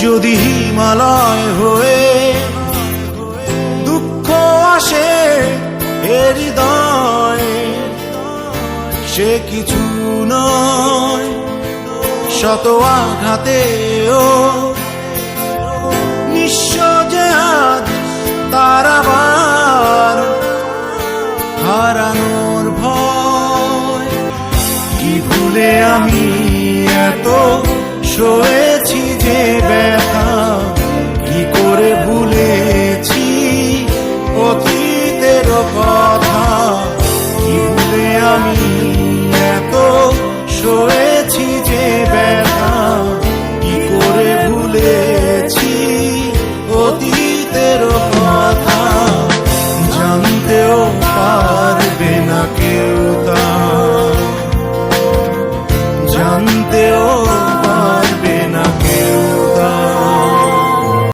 যদি হিমালয় হয়ে দুঃখ আসে এ হৃদয়ে, সে কিছু নয় শত আঘাতেও নিঃস্ব যে আজ তার আবার হারানোর ভয়। কি ভুলে আমি এত